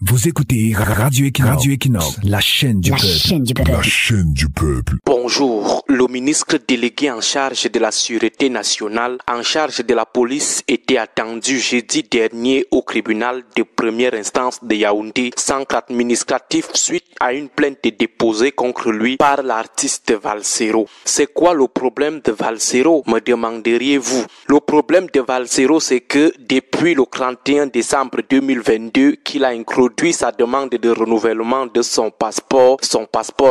Vous écoutez Radio Equinox, la chaîne du peuple. La chaîne du peuple. Bonjour. Le ministre délégué en charge de la Sûreté nationale, en charge de la police, était attendu jeudi dernier au tribunal de première instance de Yaoundé, centre administratif, suite à une plainte déposée contre lui par l'artiste Valsero. C'est quoi le problème de Valsero, me demanderiez-vous? Le problème de Valsero, c'est que depuis le 31 décembre 2022 qu'il a introduit sa demande de renouvellement de son passeport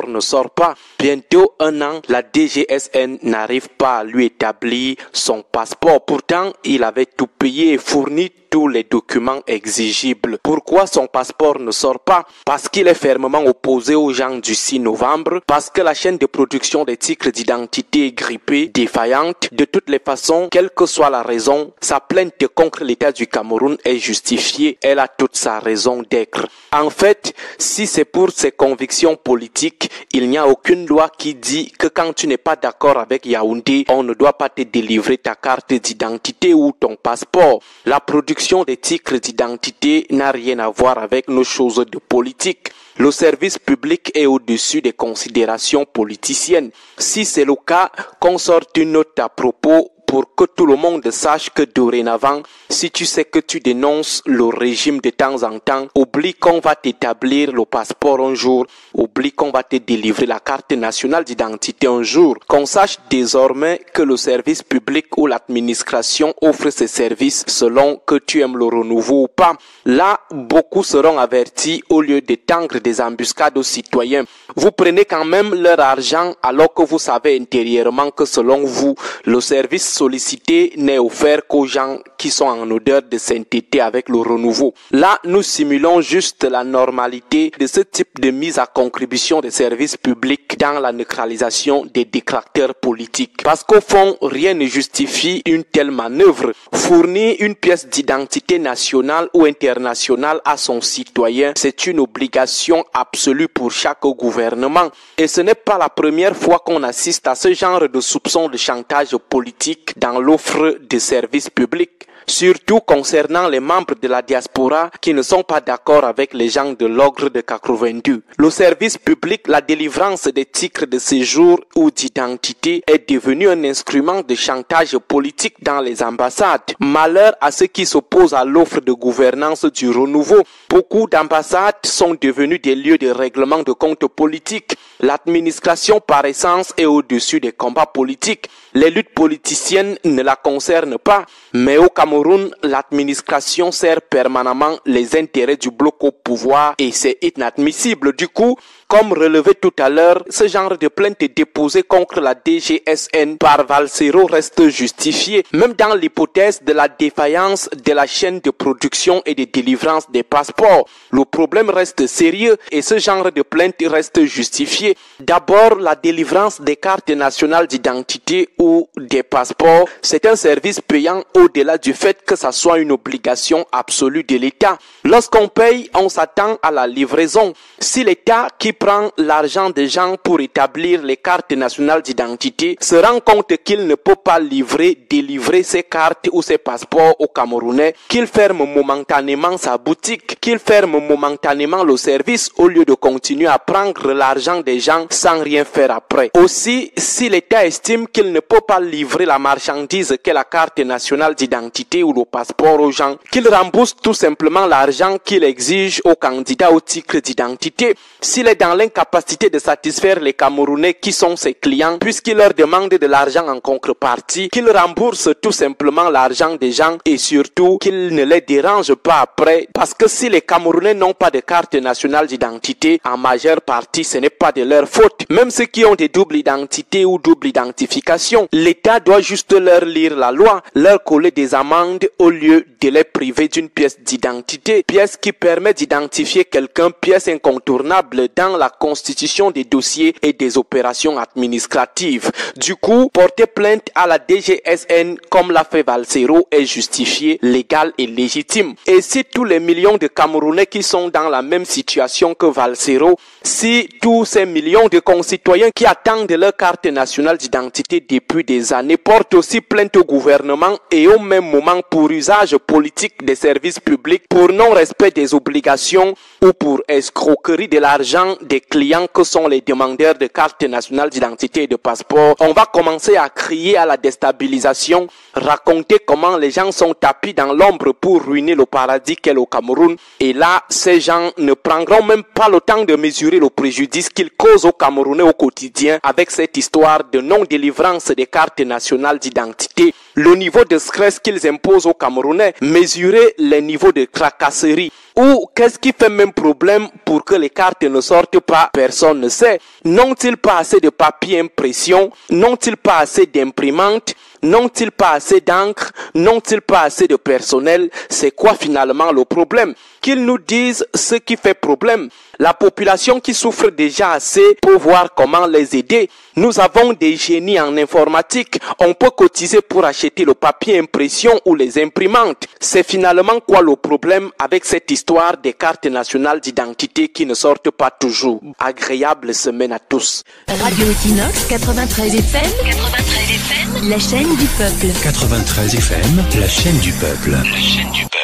ne sort pas. Bientôt un an, la DGSN n'arrive pas à lui établir son passeport. Pourtant, il avait tout payé et fourni tous les documents exigibles. Pourquoi son passeport ne sort pas? Parce qu'il est fermement opposé aux gens du 6 novembre, parce que la chaîne de production des titres d'identité est grippée, défaillante. De toutes les façons, quelle que soit la raison, sa plainte contre l'État du Cameroun est justifiée. Elle a toute sa raison d'être. En fait, si c'est pour ses convictions politiques, il n'y a aucune loi qui dit que quand tu n'es pas d'accord avec Yaoundé, on ne doit pas te délivrer ta carte d'identité ou ton passeport. La production des titres d'identité n'a rien à voir avec nos choses de politique. Le service public est au-dessus des considérations politiciennes. Si c'est le cas, qu'on sorte une note à propos pour que tout le monde sache que dorénavant, si tu sais que tu dénonces le régime de temps en temps, oublie qu'on va t'établir le passeport un jour, oublie qu'on va te délivrer la carte nationale d'identité un jour. Qu'on sache désormais que le service public ou l'administration offre ses services selon que tu aimes le renouveau ou pas. Là, beaucoup seront avertis au lieu d'étendre des embuscades aux citoyens. Vous prenez quand même leur argent alors que vous savez intérieurement que selon vous, le service sollicité n'est offert qu'aux gens qui sont en odeur de sainteté avec le renouveau. Là, nous simulons juste la normalité de ce type de mise à contribution des services publics dans la neutralisation des détracteurs politiques. Parce qu'au fond, rien ne justifie une telle manœuvre. Fournir une pièce d'identité nationale ou internationale à son citoyen, c'est une obligation absolue pour chaque gouvernement. Et ce n'est pas la première fois qu'on assiste à ce genre de soupçons de chantage politique dans l'offre de services publics. Surtout concernant les membres de la diaspora qui ne sont pas d'accord avec les gens de l'ogre de 82. Le service public, la délivrance des titres de séjour ou d'identité est devenu un instrument de chantage politique dans les ambassades. Malheur à ceux qui s'opposent à l'offre de gouvernance du renouveau. Beaucoup d'ambassades sont devenues des lieux de règlement de comptes politiques. L'administration par essence est au-dessus des combats politiques. Les luttes politiciennes ne la concernent pas, mais au Cameroun, l'administration sert permanemment les intérêts du bloc au pouvoir et c'est inadmissible. Du coup, comme relevé tout à l'heure, ce genre de plainte déposée contre la DGSN par Valsero reste justifié, même dans l'hypothèse de la défaillance de la chaîne de production et de délivrance des passeports. Le problème reste sérieux et ce genre de plainte reste justifié. D'abord, la délivrance des cartes nationales d'identité ou des passeports, c'est un service payant au-delà du fait que ça soit une obligation absolue de l'État. Lorsqu'on paye, on s'attend à la livraison. Si l'État qui prend l'argent des gens pour établir les cartes nationales d'identité se rend compte qu'il ne peut pas délivrer ses cartes ou ses passeports aux Camerounais, qu'il ferme momentanément sa boutique, qu'il ferme momentanément le service au lieu de continuer à prendre l'argent des gens sans rien faire après. Aussi, si l'État estime qu'il ne peut pas livrer la marchandise qu'est la carte nationale d'identité ou le passeport aux gens, qu'il rembourse tout simplement l'argent qu'il exige aux candidats au titre d'identité. S'il est dans l'incapacité de satisfaire les Camerounais qui sont ses clients, puisqu'il leur demande de l'argent en contrepartie, qu'il rembourse tout simplement l'argent des gens et surtout qu'il ne les dérange pas après, parce que si les Camerounais n'ont pas de carte nationale d'identité, en majeure partie ce n'est pas de leur faute. Même ceux qui ont des doubles identités ou double identification, l'État doit juste leur lire la loi, leur coller des amendes au lieu de les priver d'une pièce d'identité, pièce qui permet d'identifier quelqu'un, pièce incontournable dans la constitution des dossiers et des opérations administratives. Du coup, porter plainte à la DGSN comme l'a fait Valsero est justifié, légal et légitime. Et si tous les millions de Camerounais qui sont dans la même situation que Valsero, si tous ces millions de concitoyens qui attendent leur carte nationale d'identité depuis des années portent aussi plainte au gouvernement et au même moment pour usage politique des services publics, pour non-respect des obligations ou pour escroquerie de l'argent des clients que sont les demandeurs de carte nationale d'identité et de passeport, on va commencer à crier à la déstabilisation, raconter comment les gens sont tapis dans l'ombre pour ruiner le paradis qu'est le Cameroun. Et là, ces gens ne prendront même pas le temps de mesurer le préjudice qu'ils causent aux Camerounais au quotidien avec cette histoire de non-délivrance des cartes nationales d'identité. Le niveau de stress qu'ils imposent aux Camerounais, mesurer les niveaux de tracasserie. Ou qu'est-ce qui fait même problème pour que les cartes ne sortent pas? Personne ne sait. N'ont-ils pas assez de papier impression? N'ont-ils pas assez d'imprimantes? N'ont-ils pas assez d'encre? N'ont-ils pas assez de personnel? C'est quoi finalement le problème? Qu'ils nous disent ce qui fait problème. La population qui souffre déjà assez peut voir comment les aider. Nous avons des génies en informatique. On peut cotiser pour acheter le papier impression ou les imprimantes. C'est finalement quoi le problème avec cette histoire des cartes nationales d'identité qui ne sortent pas toujours? Agréable semaine à tous. Radio Equinox 93 FM, 93 FM, la chaîne du peuple. 93 FM, la chaîne du peuple. La chaîne du peuple.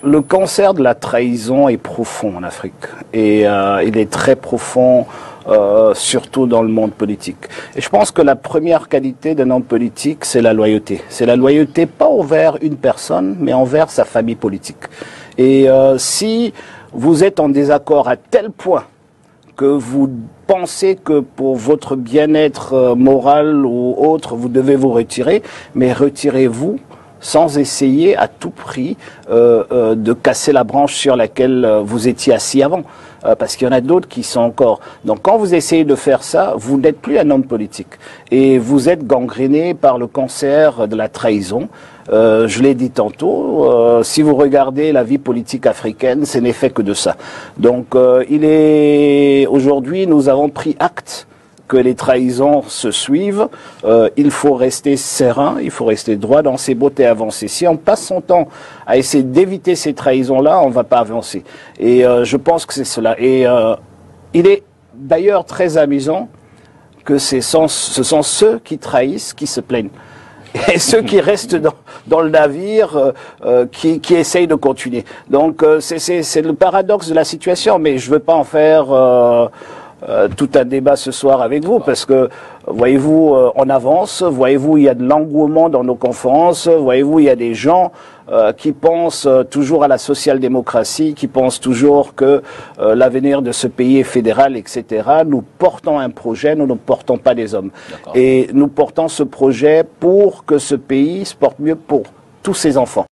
Le cancer de la trahison est profond en Afrique et il est très profond, surtout dans le monde politique. Et je pense que la première qualité d'un homme politique, c'est la loyauté. C'est la loyauté pas envers une personne, mais envers sa famille politique. Et si vous êtes en désaccord à tel point que vous pensez que pour votre bien-être moral ou autre, vous devez vous retirer, mais retirez-vous sans essayer à tout prix de casser la branche sur laquelle vous étiez assis avant. Parce qu'il y en a d'autres qui sont encore... Donc quand vous essayez de faire ça, vous n'êtes plus un homme politique. Et vous êtes gangréné par le cancer de la trahison. Je l'ai dit tantôt, si vous regardez la vie politique africaine, ce n'est fait que de ça. Donc aujourd'hui, nous avons pris acte que les trahisons se suivent, il faut rester serein, il faut rester droit dans ses bottes et avancer. Si on passe son temps à essayer d'éviter ces trahisons-là, on ne va pas avancer. Et je pense que c'est cela. Et il est d'ailleurs très amusant que ce sont ceux qui trahissent qui se plaignent. Et ceux qui restent dans le navire, qui essayent de continuer. Donc c'est le paradoxe de la situation, mais je ne veux pas en faire... tout un débat ce soir avec vous, parce que, voyez-vous, on avance, voyez-vous, il y a de l'engouement dans nos conférences, voyez-vous, il y a des gens qui pensent toujours à la social-démocratie, qui pensent toujours que l'avenir de ce pays est fédéral, etc. Nous portons un projet, nous ne portons pas des hommes. Et nous portons ce projet pour que ce pays se porte mieux pour tous ses enfants.